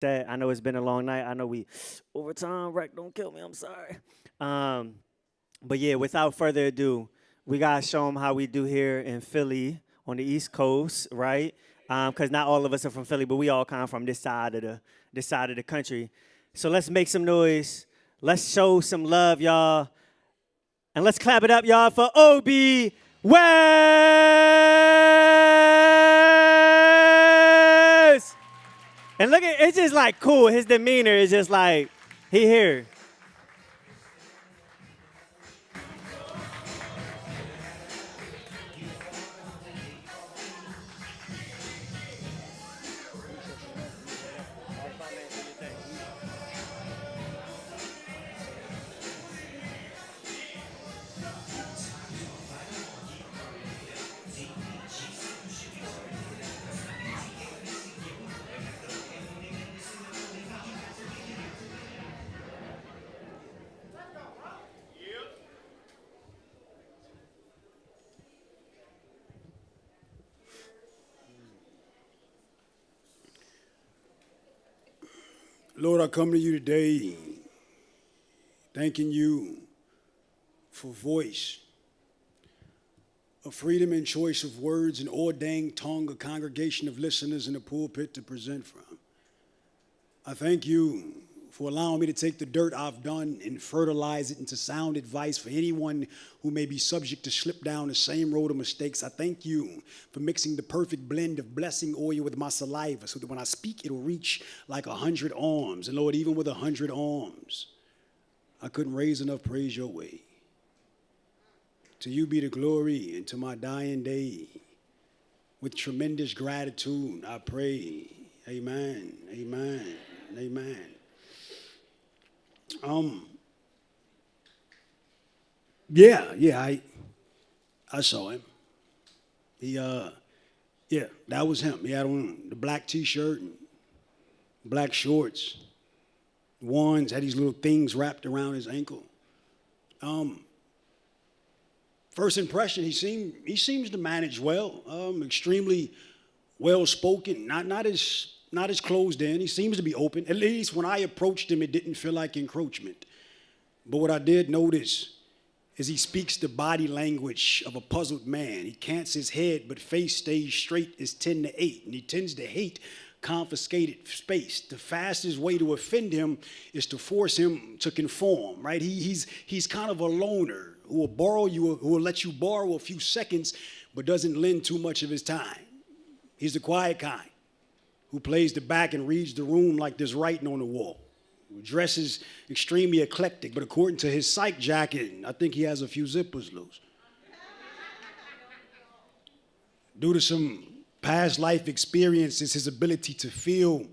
That I know it's been a long night. I know we overtime. Rack, don't kill me. I'm sorry. Um, but yeah, without further ado, we gotta show them how we do here in Philly on the East Coast, right? Because not all of us are from Philly, but we all come from this side of the country. So let's make some noise. Let's show some love, y'all, and let's clap it up, y'all, for Obbie West. And look at it's just like cool. His demeanor is just like he here. Lord, I come to you today thanking you for voice, a freedom and choice of words, an ordained tongue, a congregation of listeners in the pulpit to present from. I thank you for allowing me to take the dirt I've done and fertilize it into sound advice for anyone who may be subject to slip down the same road of mistakes. I thank you for mixing the perfect blend of blessing oil with my saliva so that when I speak, it'll reach like 100 arms. And Lord, even with 100 arms, I couldn't raise enough praise your way. To you be the glory, and to my dying day, with tremendous gratitude, I pray. Amen, amen, amen. Yeah, I saw him. He, yeah, that was him. He had on the black T-shirt and black shorts. Ones had these little things wrapped around his ankle. First impression, he seems to manage well. Extremely well spoken. Not as closed in. He seems to be open. At least when I approached him, it didn't feel like encroachment. But what I did notice is he speaks the body language of a puzzled man. He cants his head, but face stays straight as 10 to 8. And he tends to hate confiscated space. The fastest way to offend him is to force him to conform, right? He's kind of a loner who will let you borrow a few seconds, but doesn't lend too much of his time. He's the quiet kind who plays the back and reads the room like there's writing on the wall. Dresses extremely eclectic, but according to his psych jacket, I think he has a few zippers loose. Due to some past life experiences, his ability to feel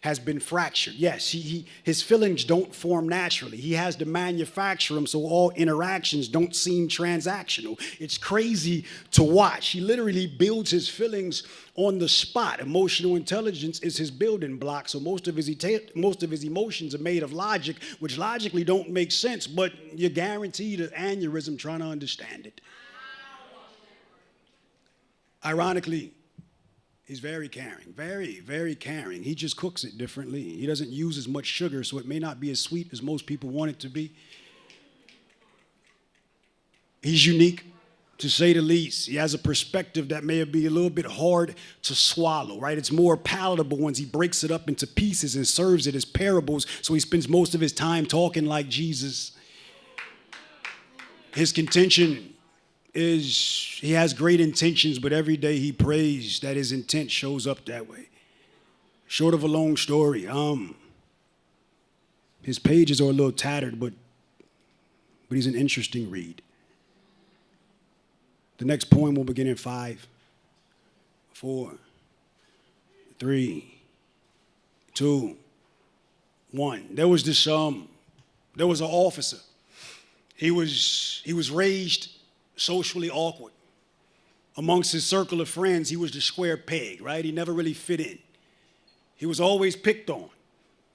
has been fractured. Yes, his feelings don't form naturally. He has to manufacture them so all interactions don't seem transactional. It's crazy to watch. He literally builds his feelings on the spot. Emotional intelligence is his building block, so most of his emotions are made of logic, which logically don't make sense, but you're guaranteed an aneurysm trying to understand it. Ironically, he's very caring, very, very caring. He just cooks it differently. He doesn't use as much sugar, so it may not be as sweet as most people want it to be. He's unique, to say the least. He has a perspective that may be a little bit hard to swallow, right? It's more palatable once he breaks it up into pieces and serves it as parables, so he spends most of his time talking like Jesus. His contention is he has great intentions, but every day he prays that his intent shows up that way. Short of a long story, his pages are a little tattered, but he's an interesting read. The next poem will begin in 5, 4, 3, 2, 1. There was an officer. He was raised socially awkward. Amongst his circle of friends, he was the square peg, right? He never really fit in. He was always picked on,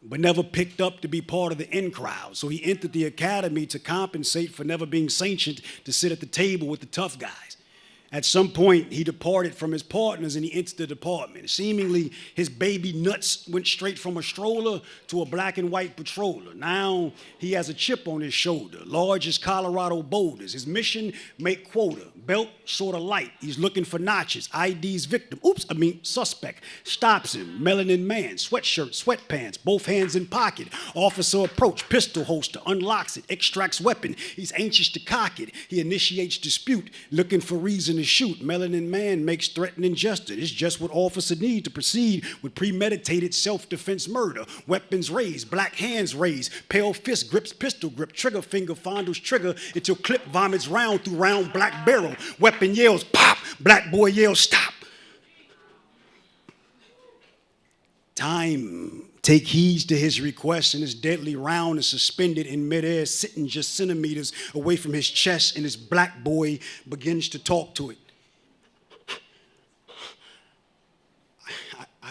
but never picked up to be part of the in crowd. So he entered the academy to compensate for never being sanctioned to sit at the table with the tough guys. At some point, he departed from his partners and he entered the department. Seemingly, his baby nuts went straight from a stroller to a black and white patroller. Now, he has a chip on his shoulder, large as Colorado boulders. His mission, make quota. Belt, sort of light. He's looking for notches. ID's victim. Suspect. Stops him. Melanin man. Sweatshirt, sweatpants. Both hands in pocket. Officer approach. Pistol holster. Unlocks it. Extracts weapon. He's anxious to cock it. He initiates dispute. Looking for reason to shoot. Melanin man makes threatening gesture. It's just what officer need to proceed with premeditated self-defense murder. Weapons raised. Black hands raised. Pale fist grips pistol grip. Trigger finger fondles trigger until clip vomits round through round black barrel. Weapon yells, pop. Black boy yells, stop. Time. Take heed to his request, and his deadly round is suspended in midair, sitting just centimeters away from his chest, and his black boy begins to talk to it.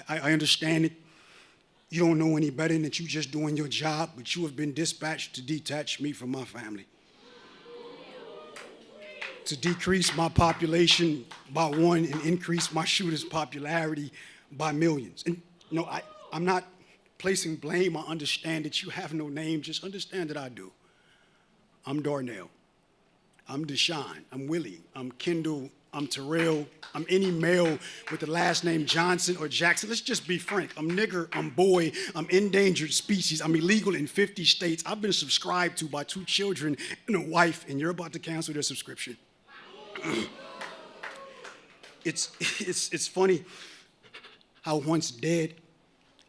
I understand it. You don't know any better than that you're just doing your job, but you have been dispatched to detach me from my family, to decrease my population by one and increase my shooter's popularity by millions. And I'm not placing blame. I understand that you have no name. Just understand that I do. I'm Darnell. I'm Deshaun. I'm Willie. I'm Kendall. I'm Terrell. I'm any male with the last name Johnson or Jackson. Let's just be frank. I'm nigger. I'm boy. I'm endangered species. I'm illegal in 50 states. I've been subscribed to by 2 children and a wife, and you're about to cancel their subscription. It's funny how once dead,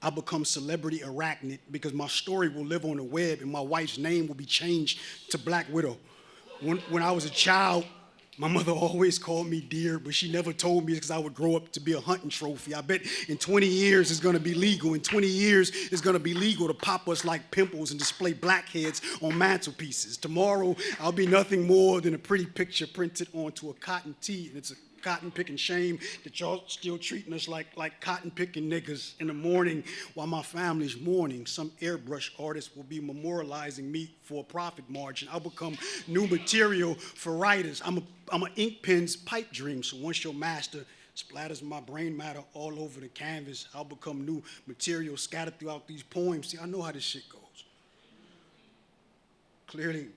I become celebrity arachnid because my story will live on the web and my wife's name will be changed to Black Widow. When I was a child, my mother always called me dear, but she never told me because I would grow up to be a hunting trophy. I bet in 20 years it's gonna be legal. In 20 years it's gonna be legal to pop us like pimples and display blackheads on mantelpieces. Tomorrow I'll be nothing more than a pretty picture printed onto a cotton tee, and it's a cotton picking shame that y'all still treating us like cotton picking niggas. In the morning while my family's mourning, some airbrush artist will be memorializing me for a profit margin. I'll become new material for writers. I'm a ink pen's pipe dream, so once your master splatters my brain matter all over the canvas, I'll become new material scattered throughout these poems. See, I know how this shit goes. Clearly,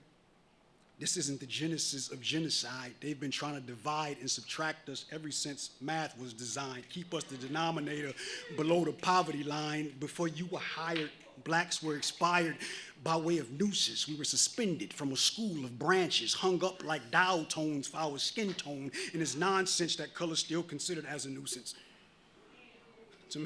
this isn't the genesis of genocide. They've been trying to divide and subtract us ever since math was designed. Keep us the denominator below the poverty line. Before you were hired, blacks were expired by way of nooses. We were suspended from a school of branches, hung up like dial tones for our skin tone, and it's nonsense that color's still considered as a nuisance. To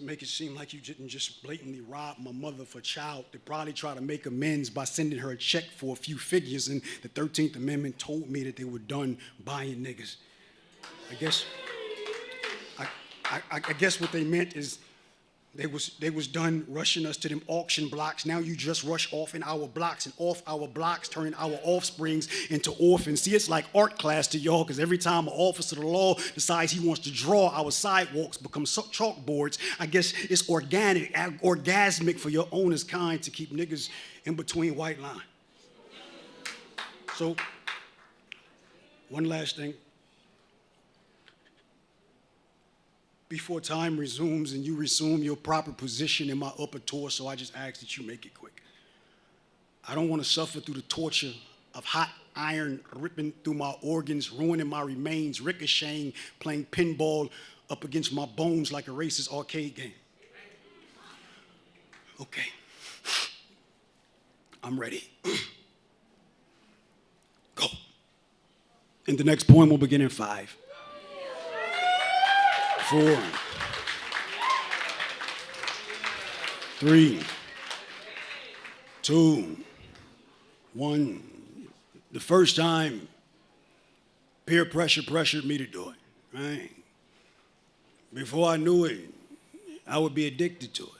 make it seem like you didn't just blatantly rob my mother for child, they probably try to make amends by sending her a check for a few figures, and the 13th Amendment told me that they were done buying niggas. I guess what they meant is they was done rushing us to them auction blocks. Now you just rush off in our blocks, and off our blocks turning our offsprings into orphans. See, it's like art class to y'all, because every time an officer of the law decides he wants to draw, our sidewalks become chalkboards. I guess it's orgasmic for your owner's kind to keep niggas in between white line. So, one last thing. Before time resumes and you resume your proper position in my upper torso, I just ask that you make it quick. I don't want to suffer through the torture of hot iron ripping through my organs, ruining my remains, ricocheting, playing pinball up against my bones like a racist arcade game. Okay. I'm ready. Go. And the next poem will begin in 5, 4, 3, 2, 1. The first time, peer pressure pressured me to do it, right? Before I knew it, I would be addicted to it.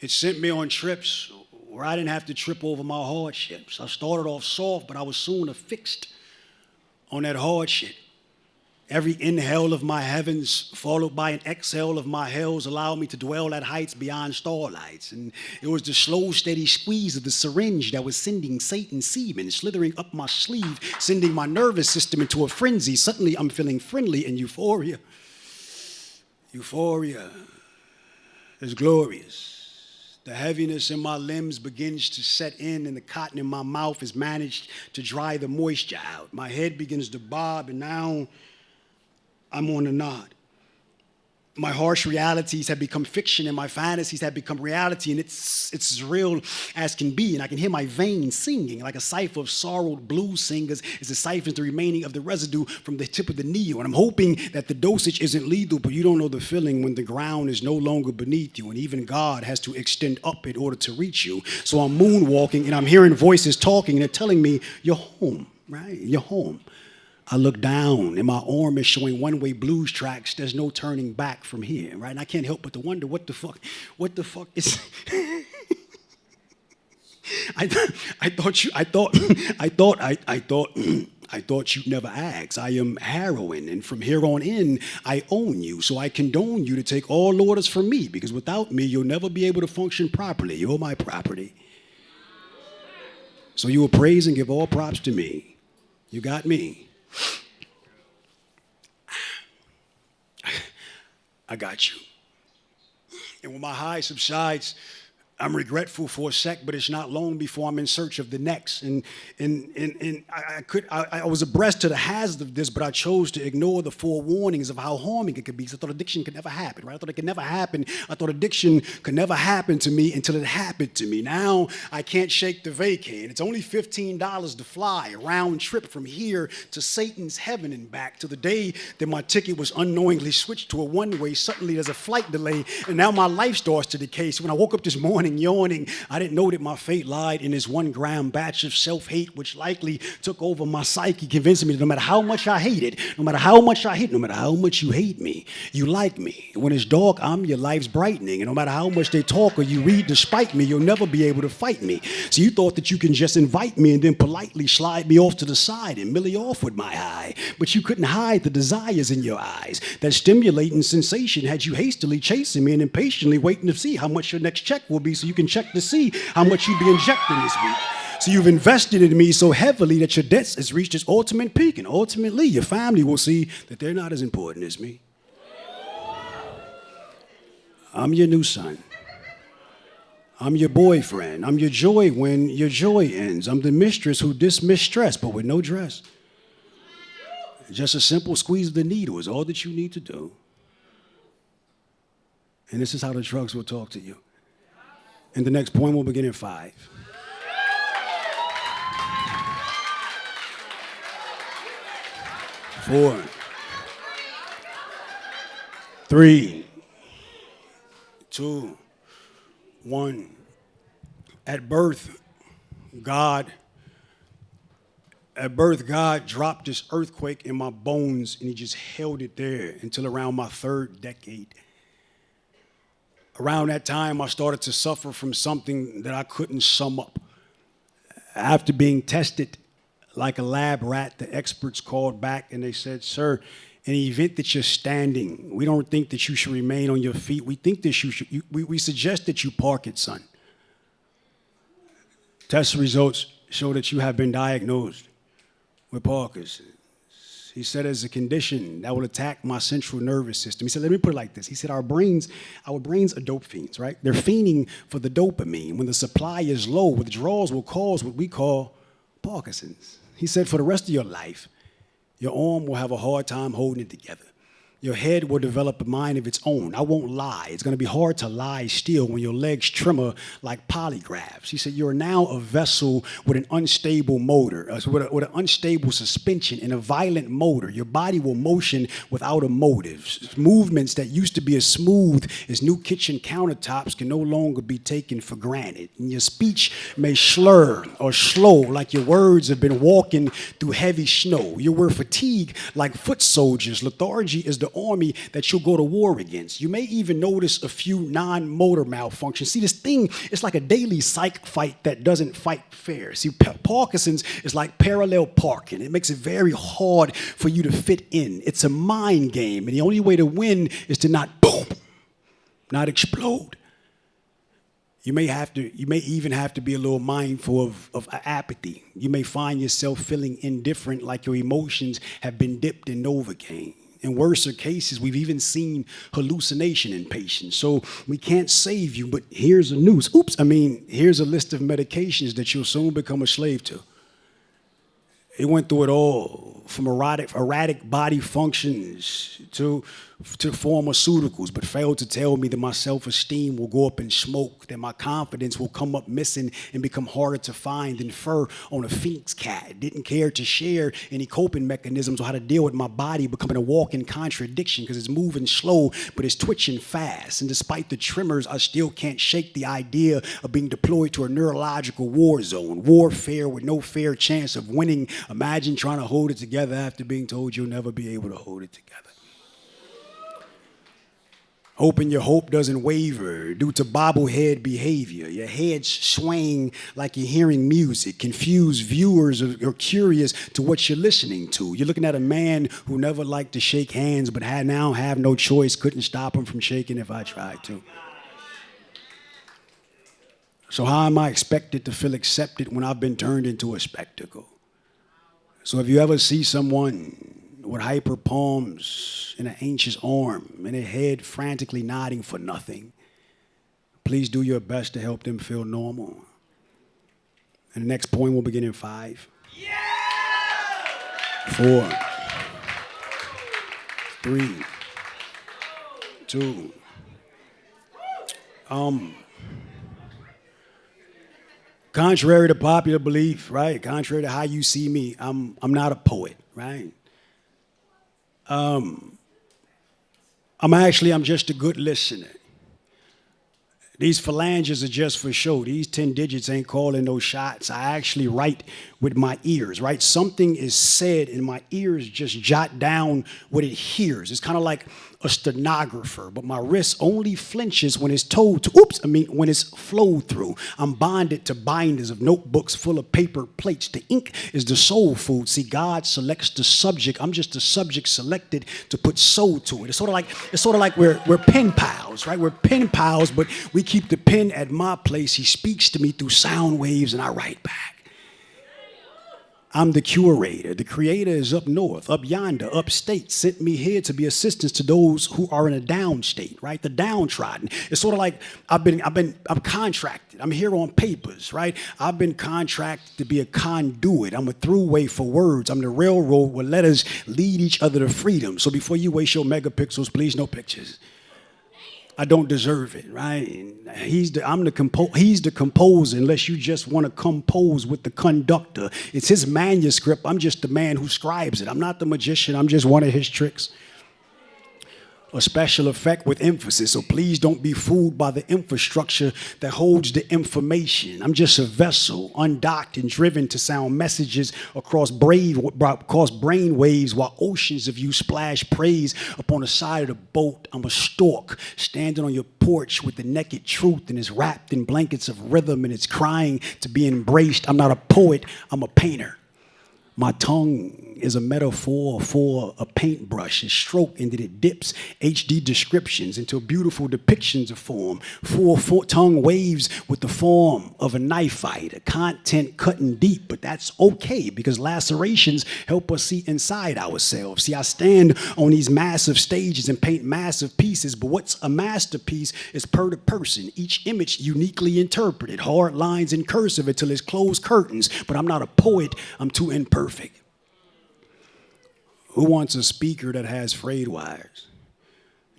It sent me on trips where I didn't have to trip over my hardships. I started off soft, but I was soon affixed on that hard shit. Every inhale of my heavens, followed by an exhale of my hells, allowed me to dwell at heights beyond starlights. And it was the slow, steady squeeze of the syringe that was sending Satan's semen slithering up my sleeve, sending my nervous system into a frenzy. Suddenly, I'm feeling friendly in euphoria. Euphoria is glorious. The heaviness in my limbs begins to set in, and the cotton in my mouth has managed to dry the moisture out. My head begins to bob, and now I'm on a nod. My harsh realities have become fiction, and my fantasies have become reality, and it's as real as can be. And I can hear my veins singing like a cipher of sorrowed blues singers as it siphons the remaining of the residue from the tip of the needle. And I'm hoping that the dosage isn't lethal, but you don't know the feeling when the ground is no longer beneath you, and even God has to extend up in order to reach you. So I'm moonwalking, and I'm hearing voices talking, and they're telling me, you're home, right? You're home. I look down, and my arm is showing one-way blues tracks. There's no turning back from here, right? And I can't help but to wonder, what the fuck is... I thought you'd never ask. I am heroin, and from here on in, I own you. So I condone you to take all orders from me, because without me, you'll never be able to function properly. You're my property. So you will praise and give all props to me. You got me. I got you. And when my high subsides, I'm regretful for a sec, but it's not long before I'm in search of the next. And I was abreast to the hazard of this, but I chose to ignore the forewarnings of how harming it could be, because I thought addiction could never happen, right? I thought it could never happen. I thought addiction could never happen to me until it happened to me. Now I can't shake the vacay, and it's only $15 to fly a round trip from here to Satan's heaven and back. To the day that my ticket was unknowingly switched to a one-way, suddenly there's a flight delay, and now my life starts to decay. So when I woke up this morning yawning, I didn't know that my fate lied in this 1 gram batch of self-hate, which likely took over my psyche, convincing me that no matter how much I hate it, no matter how much you hate me, you like me. When it's dark, I'm your life's brightening, and no matter how much they talk or you read despite me, you'll never be able to fight me. So you thought that you can just invite me and then politely slide me off to the side and millie off with my eye, but you couldn't hide the desires in your eyes. That stimulating sensation had you hastily chasing me and impatiently waiting to see how much your next check will be, so you can check to see how much you'd be injecting this week. So you've invested in me so heavily that your debts has reached its ultimate peak, and ultimately your family will see that they're not as important as me. I'm your new son. I'm your boyfriend. I'm your joy when your joy ends. I'm the mistress who dismissed stress, but with no dress. Just a simple squeeze of the needle is all that you need to do. And this is how the drugs will talk to you. And the next poem will begin in 5. 4. 3. 2. 1. At birth, God dropped this earthquake in my bones, and he just held it there until around my 3rd decade. Around that time, I started to suffer from something that I couldn't sum up. After being tested like a lab rat, the experts called back and they said, "Sir, in the event that you're standing, we don't think that you should remain on your feet. We think that we suggest that you park it, son. Test results show that you have been diagnosed with Parkinson's." He said, as a condition that will attack my central nervous system. He said, let me put it like this. He said, our brains are dope fiends, right? They're fiending for the dopamine. When the supply is low, withdrawals will cause what we call Parkinson's. He said, for the rest of your life, your arm will have a hard time holding it together. Your head will develop a mind of its own. I won't lie. It's going to be hard to lie still when your legs tremor like polygraphs. He said, you're now a vessel with an unstable motor, with an unstable suspension and a violent motor. Your body will motion without a motive. Movements that used to be as smooth as new kitchen countertops can no longer be taken for granted. And your speech may slur or slow like your words have been walking through heavy snow. You were fatigued like foot soldiers. Lethargy is the the army that you'll go to war against. You may even notice a few non-motor malfunctions. See, this thing is like a daily psych fight that doesn't fight fair. See, Parkinson's is like parallel parking. It makes it very hard for you to fit in. It's a mind game, and the only way to win is to not boom, not explode. You may even have to be a little mindful of apathy. You may find yourself feeling indifferent, like your emotions have been dipped in Novocaine. In worser cases, we've even seen hallucination in patients. So we can't save you, but here's the news. Here's a list of medications that you'll soon become a slave to. It went through it all, from erratic body functions to pharmaceuticals, but failed to tell me that my self-esteem will go up in smoke, that my confidence will come up missing and become harder to find than fur on a phoenix cat. Didn't care to share any coping mechanisms or how to deal with my body becoming a walking contradiction because it's moving slow, but it's twitching fast. And despite the tremors, I still can't shake the idea of being deployed to a neurological war zone, warfare with no fair chance of winning. Imagine trying to hold it together after being told you'll never be able to hold it together. Hoping your hope doesn't waver due to bobblehead behavior. Your head's swaying like you're hearing music. Confused viewers are curious to what you're listening to. You're looking at a man who never liked to shake hands but now have no choice. Couldn't stop him from shaking if I tried to. So how am I expected to feel accepted when I've been turned into a spectacle? So if you ever see someone with hyper palms and an anxious arm and a head frantically nodding for nothing, please do your best to help them feel normal. And the next point will begin in 5, 4, 3, 2. Contrary to popular belief, right? Contrary to how you see me, I'm not a poet, right? I'm just a good listener. These phalanges are just for show. These 10 digits ain't calling no shots. I actually write with my ears, right? Something is said and my ears just jot down what it hears. It's kind of like a stenographer, but my wrist only flinches when it's told to, when it's flowed through. I'm bonded to binders of notebooks full of paper plates. The ink is the soul food. See, God selects the subject. I'm just the subject selected to put soul to it. It's sort of like we're pen pals, right? We're pen pals, but we keep the pen at my place. He speaks to me through sound waves and I write back. I'm the curator. The creator is up north, up yonder, upstate. Sent me here to be assistance to those who are in a down state, right? The downtrodden. It's sort of like I'm contracted. I'm here on papers, right? I've been contracted to be a conduit. I'm a throughway for words. I'm the railroad where letters lead each other to freedom. So before you waste your megapixels, please no pictures. I don't deserve it, right? He's the composer, unless you just want to compose with the conductor. It's his manuscript. I'm just the man who scribes it. I'm not the magician. I'm just one of his tricks. A special effect with emphasis, so please don't be fooled by the infrastructure that holds the information. I'm just a vessel, undocked and driven to sound messages across brain waves while oceans of you splash praise upon the side of the boat. I'm a stork standing on your porch with the naked truth, and it's wrapped in blankets of rhythm and it's crying to be embraced. I'm not a poet, I'm a painter. My tongue is a metaphor for a paintbrush. It's stroked and then it dips HD descriptions into beautiful depictions of form. Four tongue waves with the form of a knife fight, a content cutting deep, but that's okay because lacerations help us see inside ourselves. See, I stand on these massive stages and paint massive pieces, but what's a masterpiece is per the person, each image uniquely interpreted, hard lines in cursive until it's closed curtains, but I'm not a poet, I'm too imperfect. Who wants a speaker that has frayed wires,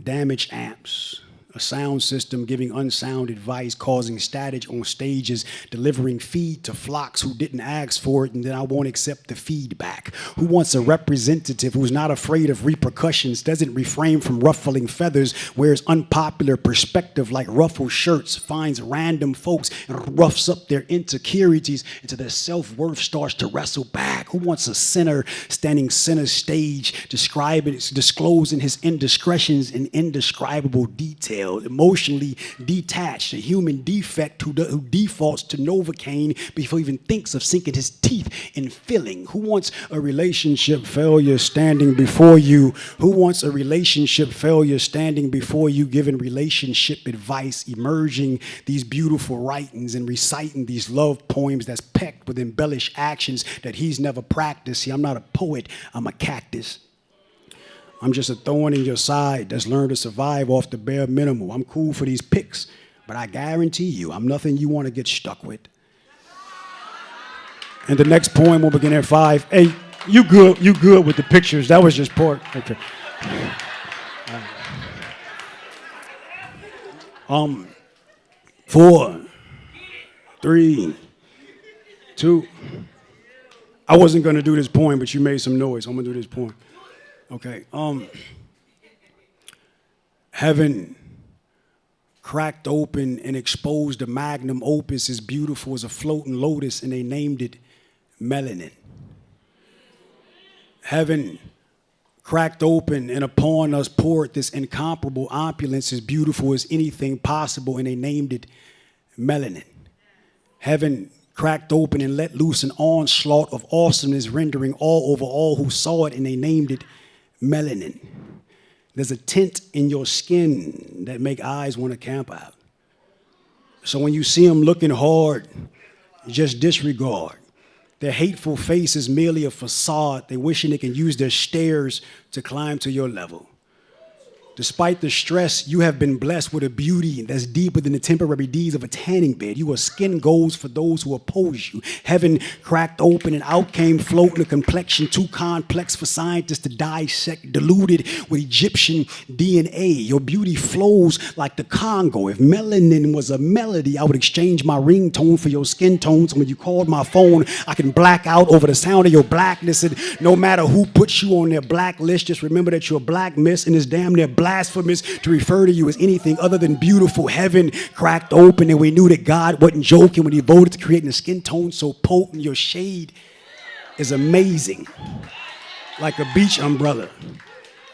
damaged amps, A sound system giving unsound advice, causing static on stages, delivering feed to flocks who didn't ask for it, and then I won't accept the feedback. Who wants a representative who's not afraid of repercussions, doesn't refrain from ruffling feathers, wears unpopular perspective like ruffled shirts, finds random folks and roughs up their insecurities until their self-worth starts to wrestle back? Who wants a sinner standing center stage, disclosing his indiscretions in indescribable detail? Emotionally detached, a human defect who defaults to Novocaine before he even thinks of sinking his teeth in filling. Who wants a relationship failure standing before you? Who wants a relationship failure standing before you, giving relationship advice, emerging these beautiful writings and reciting these love poems that's pecked with embellished actions that he's never practiced? See, I'm not a poet, I'm a cactus. I'm just a thorn in your side that's learned to survive off the bare minimum. I'm cool for these pics, but I guarantee you, I'm nothing you want to get stuck with. And the next poem will begin at 5. Hey, you good with the pictures. That was just part. Okay. 4, 3, 2. I wasn't going to do this poem, but you made some noise. I'm going to do this poem. Okay. Heaven cracked open and exposed a magnum opus as beautiful as a floating lotus, and they named it melanin. Heaven cracked open and upon us poured this incomparable opulence as beautiful as anything possible, and they named it melanin. Heaven cracked open and let loose an onslaught of awesomeness, rendering awe over all who saw it, and they named it melanin. There's a tint in your skin that make eyes want to camp out. So when you see them looking hard, just disregard. Their hateful face is merely a facade. They're wishing they can use their stairs to climb to your level. Despite the stress, you have been blessed with a beauty that's deeper than the temporary deeds of a tanning bed. You are skin goals for those who oppose you. Heaven cracked open and out came floating a complexion too complex for scientists to dissect, diluted with Egyptian DNA. Your beauty flows like the Congo. If melanin was a melody, I would exchange my ringtone for your skin tones. And when you called my phone, I can black out over the sound of your blackness. And no matter who puts you on their blacklist, just remember that you're a black miss, and it's damn near blasphemous to refer to you as anything other than beautiful. Heaven cracked open and we knew that God wasn't joking when he voted to create a skin tone so potent. Your shade is amazing, like a beach umbrella.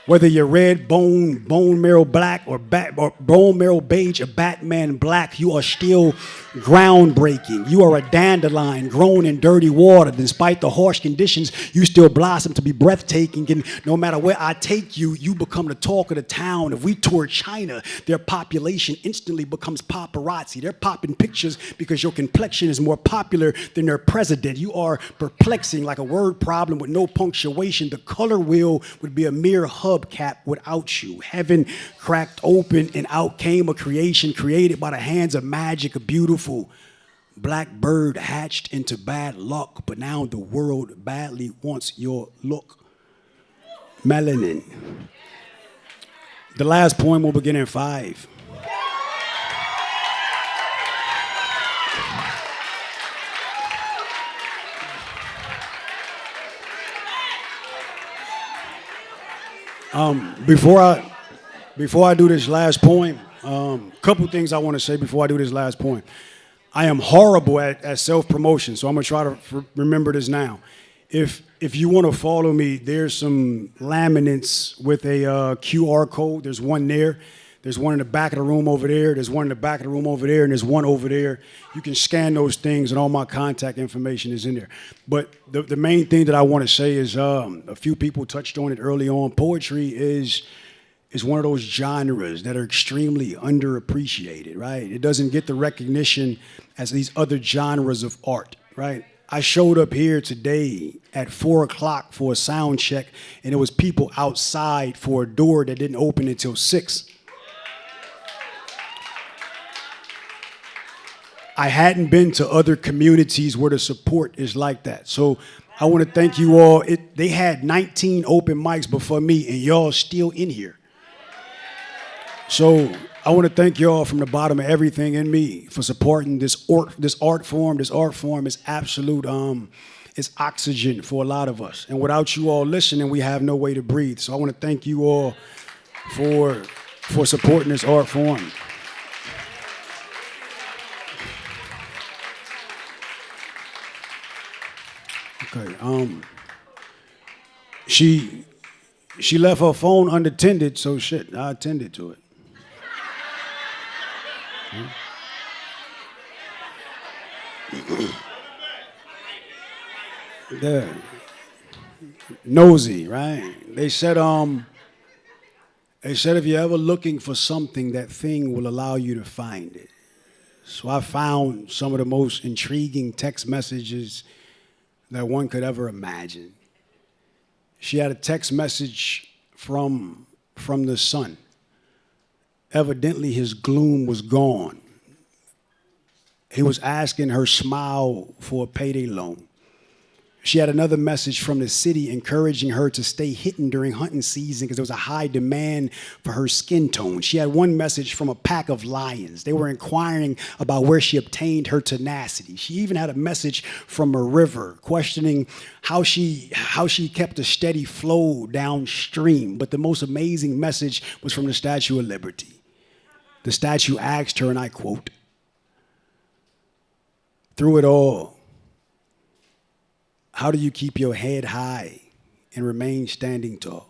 Whether you're red, bone marrow black, or bone marrow beige, or Batman black, you are still groundbreaking. You are a dandelion grown in dirty water. Despite the harsh conditions, you still blossom to be breathtaking. And no matter where I take you, you become the talk of the town. If we tour China, their population instantly becomes paparazzi. They're popping pictures because your complexion is more popular than their president. You are perplexing like a word problem with no punctuation. The color wheel would be a mere hubcap without you. Heaven cracked open and out came a creation created by the hands of magic, a beautiful black bird hatched into bad luck, but now the world badly wants your look. Melanin. The last poem will begin in 5. Before I do this last poem, couple things I want to say before I do this last poem. I am horrible at self-promotion, so I'm going to try to remember this now. If you want to follow me, there's some laminates with a QR code. There's one there. There's one in the back of the room over there. There's one in the back of the room over there, and there's one over there. You can scan those things, and all my contact information is in there. But the main thing that I want to say is a few people touched on it early on. Poetry is one of those genres that are extremely underappreciated, right? It doesn't get the recognition as these other genres of art, right? I showed up here today at 4 o'clock for a sound check, and there was people outside for a door that didn't open until 6. I hadn't been to other communities where the support is like that. So I want to thank you all. They had 19 open mics before me, and y'all still in here. So I want to thank y'all from the bottom of everything in me for supporting this art form. This art form is absolute. It's oxygen for a lot of us. And without you all listening, we have no way to breathe. So I want to thank you all for supporting this art form. Okay. She left her phone unattended, so shit, I attended to it. Yeah. Nosy, right? They said if you're ever looking for something, that thing will allow you to find it. So I found some of the most intriguing text messages that one could ever imagine. She had a text message from the sun. Evidently his gloom was gone. He was asking her smile for a payday loan. She had another message from the city encouraging her to stay hidden during hunting season because there was a high demand for her skin tone. She had one message from a pack of lions. They were inquiring about where she obtained her tenacity. She even had a message from a river questioning how she kept a steady flow downstream. But the most amazing message was from the Statue of Liberty. The statue asked her, and I quote, "Through it all, how do you keep your head high and remain standing tall?"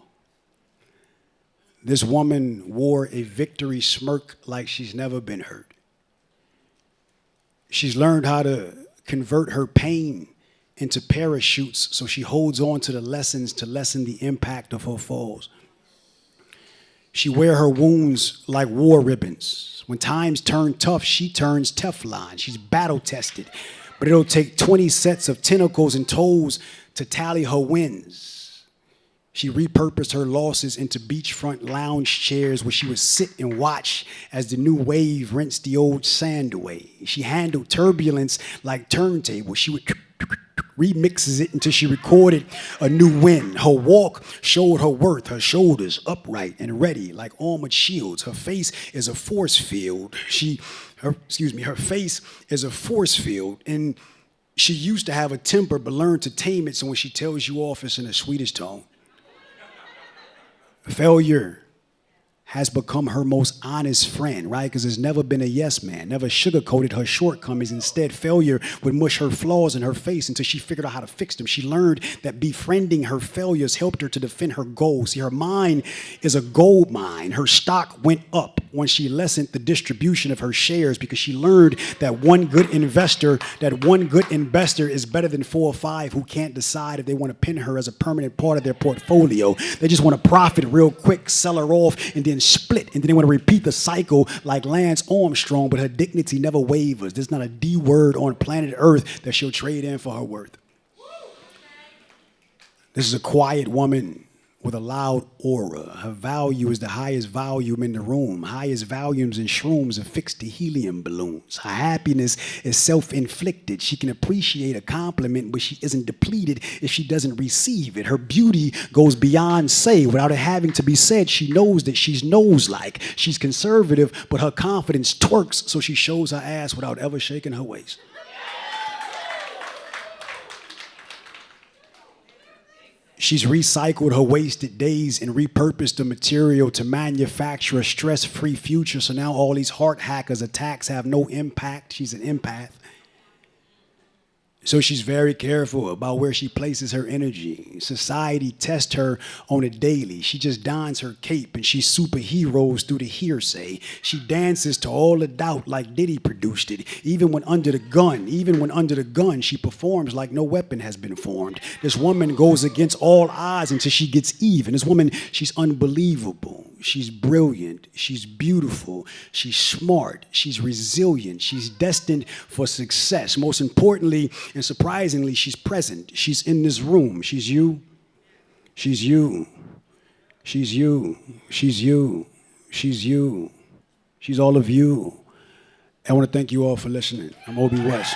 This woman wore a victory smirk like she's never been hurt. She's learned how to convert her pain into parachutes, so she holds on to the lessons to lessen the impact of her falls. She wears her wounds like war ribbons. When times turn tough, she turns Teflon. She's battle tested. But it'll take 20 sets of tentacles and toes to tally her wins. She repurposed her losses into beachfront lounge chairs where she would sit and watch as the new wave rinsed the old sand away. She handled turbulence like turntables. She would remixes it until she recorded a new win. Her walk showed her worth, her shoulders upright and ready like armored shields. Her face is a force field. Her face is a force field, and she used to have a temper but learned to tame it, so when she tells you off, it's in a Swedish tone. Failure has become her most honest friend, right? Because there's never been a yes man, never sugarcoated her shortcomings. Instead, failure would mush her flaws in her face until she figured out how to fix them. She learned that befriending her failures helped her to defend her goals. See, her mind is a gold mine. Her stock went up when she lessened the distribution of her shares because she learned that one good investor is better than 4 or 5 who can't decide if they want to pin her as a permanent part of their portfolio. They just want to profit real quick, sell her off, and then split, and then they want to repeat the cycle like Lance Armstrong, but her dignity never wavers. There's not a D word on planet Earth that she'll trade in for her worth. This is a quiet woman with a loud aura. Her value is the highest volume in the room. Highest volumes and shrooms affixed to helium balloons. Her happiness is self-inflicted. She can appreciate a compliment, but she isn't depleted if she doesn't receive it. Her beauty goes beyond say. Without it having to be said, she knows that she's nose-like. She's conservative, but her confidence twerks, so she shows her ass without ever shaking her waist. She's recycled her wasted days and repurposed the material to manufacture a stress-free future. So now all these heart hackers' attacks have no impact. She's an empath. So she's very careful about where she places her energy. Society tests her on a daily. She just dons her cape and she superheroes through the hearsay. She dances to all the doubt like Diddy produced it. Even when under the gun, she performs like no weapon has been formed. This woman goes against all odds until she gets even. This woman, she's unbelievable. She's brilliant. She's beautiful. She's smart. She's resilient. She's destined for success. Most importantly and surprisingly, she's present. She's in this room. She's you. She's you. She's you. She's you. She's you. She's all of you. I want to thank you all for listening. I'm Obbie West.